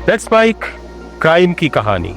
Let's spike crime की कहानी।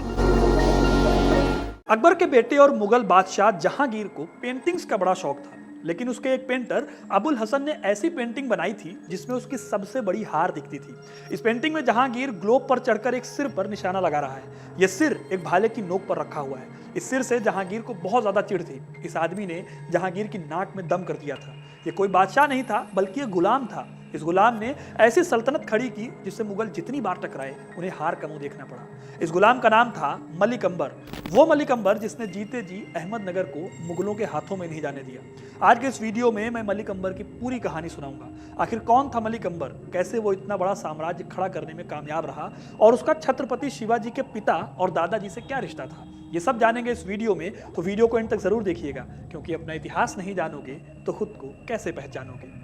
अकबर के बेटे और मुगल बादशाह जहांगीर को पेंटिंग्स का बड़ा शौक था, लेकिन उसके एक पेंटर अबुल हसन ने ऐसी पेंटिंग बनाई थी जिसमें उसकी सबसे बड़ी हार दिखती थी। इस पेंटिंग में जहांगीर ग्लोब पर चढ़कर एक सिर पर निशाना लगा रहा है। यह सिर एक भाले की नोक पर रखा हुआ है। इस सिर से जहांगीर को बहुत ज्यादा चिढ़ थी। इस आदमी ने जहांगीर की नाक में दम कर दिया था। ये कोई बादशाह नहीं था, बल्कि ये गुलाम था। इस गुलाम ने ऐसी सल्तनत खड़ी की जिससे मुगल जितनी बार टकराए उन्हें हार का मुंह देखना पड़ा। इस गुलाम का नाम था मलिक अंबर। वो मलिक अंबर जिसने जीते जी अहमदनगर को मुगलों के हाथों में नहीं जाने दिया। आज के इस वीडियो में मैं मलिक अंबर की पूरी कहानी सुनाऊंगा। आखिर कौन था मलिक अंबर, कैसे वो इतना बड़ा साम्राज्य खड़ा करने में कामयाब रहा और उसका छत्रपति शिवाजी के पिता और दादाजी से क्या रिश्ता था, ये सब जानेंगे इस वीडियो में। तो वीडियो को एंड तक जरूर देखिएगा, क्योंकि अपना इतिहास नहीं जानोगे तो खुद को कैसे पहचानोगे।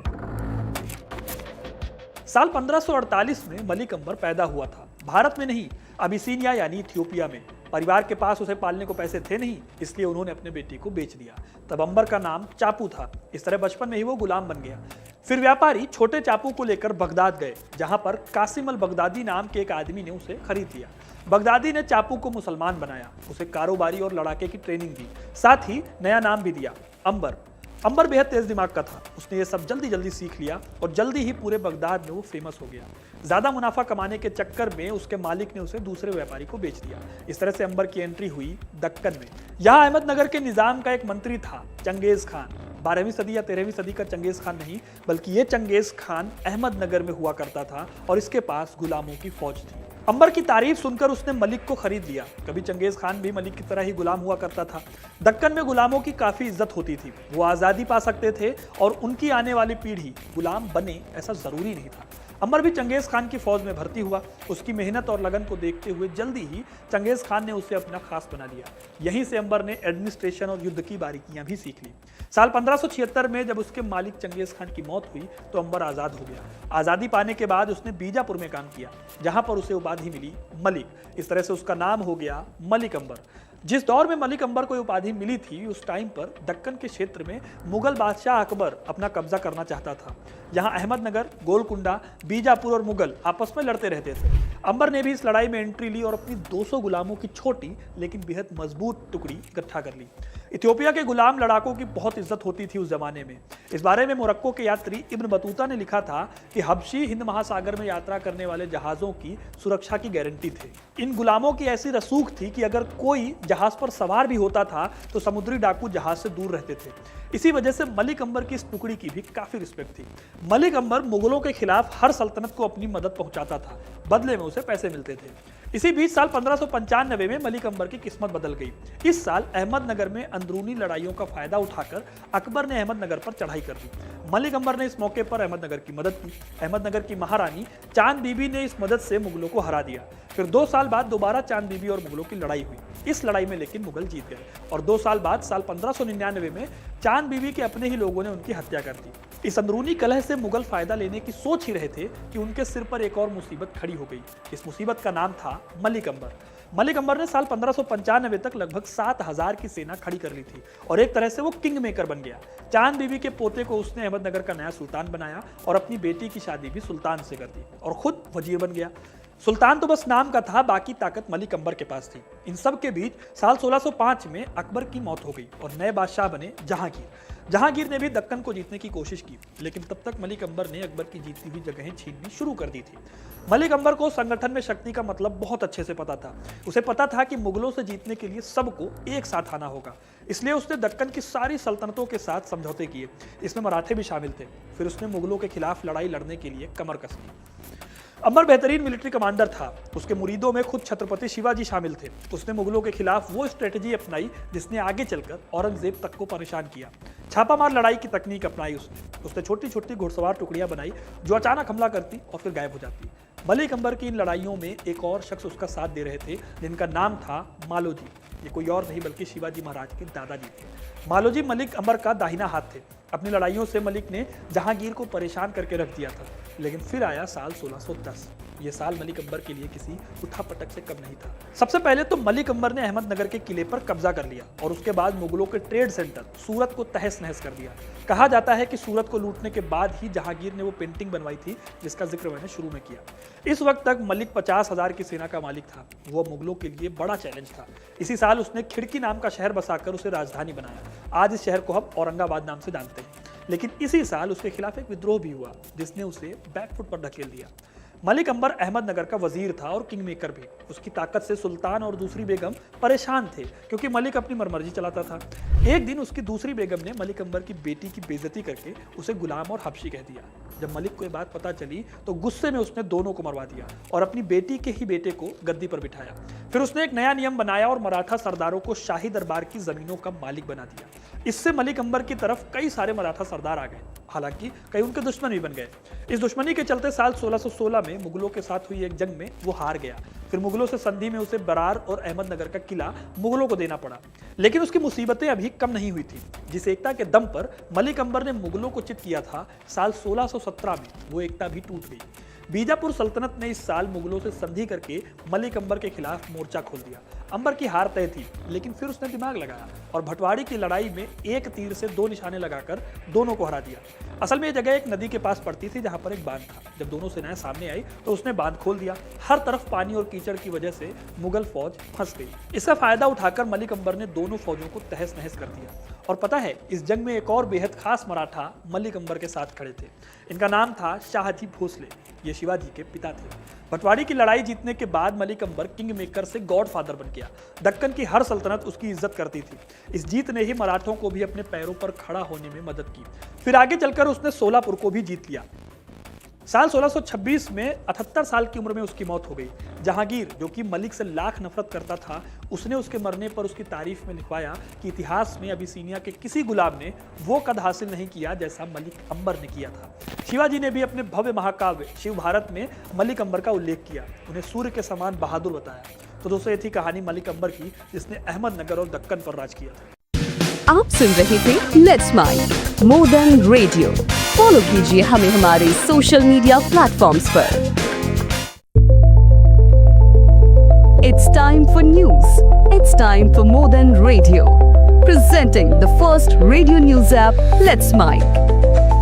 साल 1548 में मलिक अंबर पैदा हुआ था। भारत में नहीं, अबिसिनिया यानी इथियोपिया में। परिवार के पास उसे पालने को पैसे थे नहीं, इसलिए उन्होंने अपने बेटे को बेच दिया। तब अंबर का नाम चापू था। इस तरह बचपन में ही वो गुलाम बन गया। फिर व्यापारी छोटे चापू को लेकर बगदाद गए, जहां पर कासिम अल बगदादी नाम के एक आदमी ने उसे खरीद लिया। बगदादी ने चापू को मुसलमान बनाया, उसे कारोबारी और लड़ाके की ट्रेनिंग दी, साथ ही नया नाम भी दिया, अंबर। अंबर बेहद तेज दिमाग का था। उसने ये सब जल्दी जल्दी सीख लिया और जल्दी ही पूरे बगदाद में वो फेमस हो गया। ज्यादा मुनाफा कमाने के चक्कर में उसके मालिक ने उसे दूसरे व्यापारी को बेच दिया। इस तरह से अंबर की एंट्री हुई दक्कन में। यहाँ अहमदनगर के निजाम का एक मंत्री था, चंगेज खान। 12वीं सदी या 13वीं सदी का चंगेज खान नहीं, बल्कि ये चंगेज खान अहमदनगर में हुआ करता था और इसके पास गुलामों की फौज थी। अंबर की तारीफ सुनकर उसने मलिक को खरीद लिया। कभी चंगेज खान भी मलिक की तरह ही गुलाम हुआ करता था। दक्कन में गुलामों की काफी इज्जत होती थी। वो आजादी पा सकते थे और उनकी आने वाली पीढ़ी गुलाम बने, ऐसा जरूरी नहीं था। अंबर भी चंगेज खान की फौज में भर्ती हुआ। उसकी मेहनत और लगन को देखते हुए जल्दी ही चंगेज खान ने उसे अपना खास बना लिया। यहीं से अंबर ने एडमिनिस्ट्रेशन और युद्ध की बारीकियां भी सीख ली। साल 1576 में जब उसके मालिक चंगेज खान की मौत हुई तो अंबर आजाद हो गया। आजादी पाने के बाद उसने बीजापुर में काम किया, जहां पर उसे उपाधि मिली मलिक। इस तरह से उसका नाम हो गया मलिक अंबर। जिस दौर में मलिक अंबर को उपाधि मिली थी, उस टाइम पर दक्कन के क्षेत्र में मुगल बादशाह अकबर अपना कब्जा करना चाहता था। यहाँ अहमदनगर, गोलकुंडा, बीजापुर और मुगल आपस में लड़ते रहते थे। अंबर ने भी इस लड़ाई में एंट्री ली और अपनी 200 गुलामों की छोटी लेकिन बेहद मजबूत टुकड़ी इकट्ठा कर ली। इथियोपिया के गुलाम लड़ाकों की बहुत इज्जत होती थी उस जमाने में। इस बारे में मोरक्को के यात्री इब्न बतूता ने लिखा था कि हबशी हिंद महासागर में यात्रा करने वाले जहाजों की सुरक्षा की गारंटी थे। इन गुलामों की ऐसी रसूख थी कि अगर कोई जहाज पर सवार भी होता था तो समुद्री डाकू जहाज से दूर रहते थे। इसी वजह से मलिक अंबर की इस टुकड़ी की भी काफी रिस्पेक्ट थी। मलिक अंबर मुगलों के खिलाफ हर सल्तनत को अपनी मदद पहुंचाता था, बदले में उसे पैसे मिलते थे। इसी बीच साल 1595 में मलिक अंबर की किस्मत बदल गई। इस साल अहमदनगर में अंदरूनी लड़ाइयों का फायदा उठाकर अकबर ने अहमदनगर पर चढ़ाई कर दी। मलिक अंबर ने इस मौके पर अहमदनगर की मदद की। अहमदनगर की महारानी चांद बीबी ने इस मदद से मुगलों को हरा दिया। फिर 2 साल बाद दोबारा चांद बीबी और मुगलों की लड़ाई हुई। इस लड़ाई में लेकिन मुगल जीत गए और 2 साल बाद साल 1599 में चांद बीबी के अपने ही लोगों ने उनकी हत्या कर दी। इस अंदरूनी कलह से मुगल फायदा लेने की सोच ही रहे थे कि उनके सिर पर एक और मुसीबत खड़ी हो गई। इस मुसीबत का नाम था मलिक अंबर। मलिक अंबर ने साल 1595 तक लगभग 7000 की सेना खड़ी कर ली थी और एक तरह से वो किंग मेकर बन गया। चांद बीबी के पोते को उसने अहमदनगर का नया सुल्तान बनाया और अपनी बेटी की शादी भी सुल्तान से कर दी और खुद वजीर बन गया। सुल्तान तो बस नाम का था, बाकी ताकत मलिक अंबर के पास थी। इन सब के बीच साल 1605 में अकबर की मौत हो गई और नए बादशाह बने जहांगीर। जहांगीर ने भी दक्कन को जीतने की कोशिश की, लेकिन तब तक मलिक अंबर ने अकबर की जीती हुई जगहें छीननी शुरू कर दी थी। मलिक अंबर को संगठन में शक्ति का मतलब बहुत अच्छे से पता था। उसे पता था कि मुगलों से जीतने के लिए सबको एक साथ आना होगा, इसलिए उसने दक्कन की सारी सल्तनतों के साथ समझौते किए। इसमें मराठे भी शामिल थे। फिर उसने मुगलों के खिलाफ लड़ाई लड़ने के लिए कमर कस ली। अंबर बेहतरीन मिलिट्री कमांडर था। उसके मुरीदों में खुद छत्रपति शिवाजी शामिल थे। उसने मुगलों के खिलाफ वो स्ट्रेटेजी अपनाई जिसने आगे चलकर औरंगजेब तक को परेशान किया। छापामार लड़ाई की तकनीक अपनाई उसने छोटी छोटी घुड़सवार टुकड़ियां बनाई जो अचानक हमला करती और फिर गायब हो जाती। मलिक अंबर की इन लड़ाइयों में एक और शख्स उसका साथ दे रहे थे, जिनका नाम था मालोजी। ये कोई और नहीं बल्कि शिवाजी महाराज के दादाजी थे। मालोजी मलिक अंबर का दाहिना हाथ थे। अपनी लड़ाइयों से मलिक ने जहांगीर को परेशान करके रख दिया था। लेकिन फिर आया साल 1610। ये साल मलिक अंबर के लिए किसी उठापटक से कम नहीं था। सबसे पहले तो मलिक अंबर ने अहमदनगर के किले पर कब्जा कर लिया और उसके बाद मुगलों के ट्रेड सेंटर सूरत को तहस नहस कर दिया। कहा जाता है कि सूरत को लूटने के बाद ही जहांगीर ने वो पेंटिंग बनवाई थी जिसका जिक्र मैंने शुरू में किया। इस वक्त तक मलिक 50,000 की सेना का मालिक था। वो मुगलों के लिए बड़ा चैलेंज था। इसी साल उसने खिड़की नाम का शहर बसाकर उसे राजधानी बनाया। आज इस शहर को हम औरंगाबाद नाम से जानते हैं। लेकिन इसी साल उसके खिलाफ एक विद्रोह भी हुआ जिसने उसे बैकफुट पर ढकेल दिया। मलिक अंबर अहमदनगर का वजीर था और किंग मेकर भी। उसकी ताकत से सुल्तान और दूसरी बेगम परेशान थे क्योंकि मलिक अपनी मर्जी चलाता था। एक दिन उसकी दूसरी बेगम ने मलिक अंबर की बेटी की बेइज्जती करके उसे गुलाम और हबशी कह दिया। जब मलिक को ये बात पता चली तो गुस्से में उसने दोनों को मरवा दिया और अपनी बेटी के ही बेटे को गद्दी पर बिठाया। फिर उसने एक नया नियम बनाया और मराठा सरदारों को शाही दरबार की जमीनों का मालिक बना दिया। इससे मलिक अंबर की तरफ कई सारे मराठा सरदार आ गए, हालांकि कई उनके दुश्मन भी बन गए। इस दुश्मनी के चलते साल 1616 में मुगलों के साथ हुई एक जंग में वो हार गया। फिर मुगलों से संधि में उसे बरार और अहमदनगर का किला मुगलों को देना पड़ा। लेकिन उसकी मुसीबतें अभी कम नहीं हुई थी। जिस एकता के दम पर मलिक अंबर ने मुगलों को चित किया था, साल 1617 में वो एकता भी टूट गई। बीजापुर सल्तनत ने इस साल मुगलों से संधि करके मलिक अंबर के खिलाफ मोर्चा खोल दिया। अंबर की हार तय थी, लेकिन फिर उसने दिमाग लगाया और भटवाड़ी की लड़ाई में एक तीर से 2 निशाने लगाकर दोनों को हरा दिया। असल में यह जगह एक नदी के पास पड़ती थी जहां पर एक बांध था। जब दोनों सेनाएं सामने आई तो उसने बांध खोल दिया। हर तरफ पानी और कीचड़ की वजह से मुगल फौज फंस गई। इसका फायदा उठाकर मलिक अंबर ने दोनों फौजों को तहस नहस कर दिया। और पता है, इस जंग में एक और बेहद खास मराठा मलिक अंबर के साथ खड़े थे। इनका नाम था शाहजी भोसले। ये शिवाजी के पिता थे। भटवाड़ी की लड़ाई जीतने के बाद मलिक अंबर किंग मेकर से गॉडफादर बन गया। दक्कन की हर सल्तनत उसकी इज्जत करती थी। इस जीत ने ही मराठों को भी अपने पैरों पर खड़ा होने में मदद की। फिर आगे चलकर उसने सोलापुर को भी जीत लिया। साल 1626 में 78 साल की उम्र में उसकी मौत हो गई। जहांगीर, जो कि मलिक से लाख नफरत करता था, उसने उसके मरने पर उसकी तारीफ में लिखवाया कि इतिहास में अबिसीनिया के किसी गुलाम ने वो कद हासिल नहीं किया जैसा मलिक अंबर ने किया था। शिवाजी ने भी अपने भव्य महाकाव्य शिव भारत में मलिक अंबर का उल्लेख किया। उन्हें सूर्य के समान बहादुर बताया। तो दोस्तों, ये थी कहानी मलिक अंबर की, जिसने अहमदनगर और दक्कन पर राज किया था। आप सुन रहे थे let's mind more than radio. Follow कीजिए हमें हमारे सोशल मीडिया प्लेटफॉर्म्स पर। It's time for news. It's time for more than radio. Presenting the first radio news app, Let's Mic.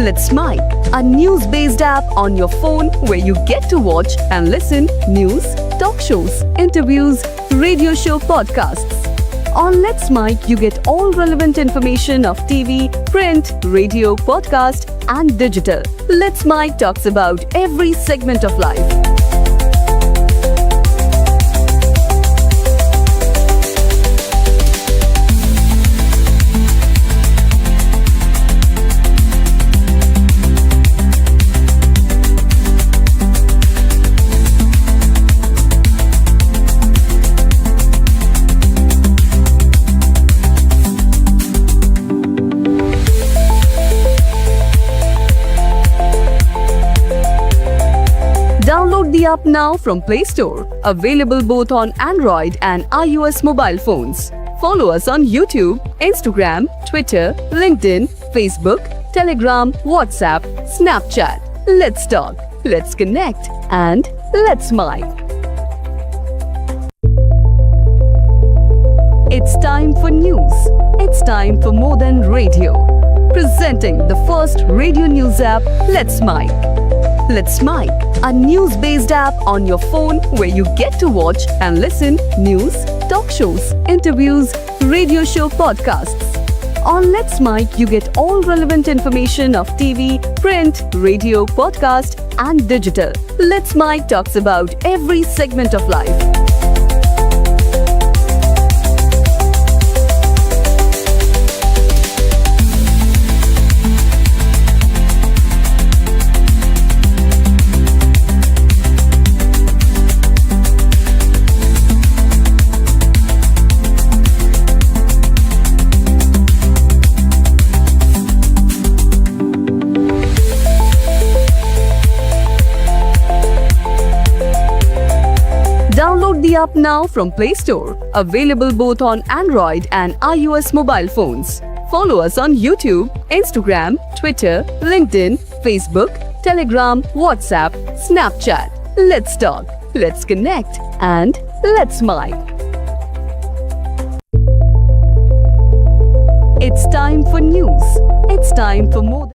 Let's Mic, a news-based app on your phone where you get to watch and listen news, talk shows, interviews, radio show podcasts. On Let's Mic, you get all relevant information of TV, print, radio, podcast, and digital. Let's Mic talks about every segment of life. Download the app now from Play Store. Available both on Android and iOS mobile phones. Follow us on YouTube, Instagram, Twitter, LinkedIn, Facebook, Telegram, WhatsApp, Snapchat. Let's talk, let's connect, and let's mic. It's time for news. It's time for more than radio. Presenting the first radio news app, Let's Mic. Let's Mic, a news-based app on your phone where you get to watch and listen news, talk shows, interviews, radio show podcasts. On Let's Mic, you get all relevant information of TV, print, radio, podcast, and digital. Let's Mic talks about every segment of life. Download now from Play Store. Available both on Android and iOS mobile phones. Follow us on YouTube, Instagram, Twitter, LinkedIn, Facebook, Telegram, WhatsApp, Snapchat. Let's talk, let's connect, and let's mic. It's time for news. It's time for more.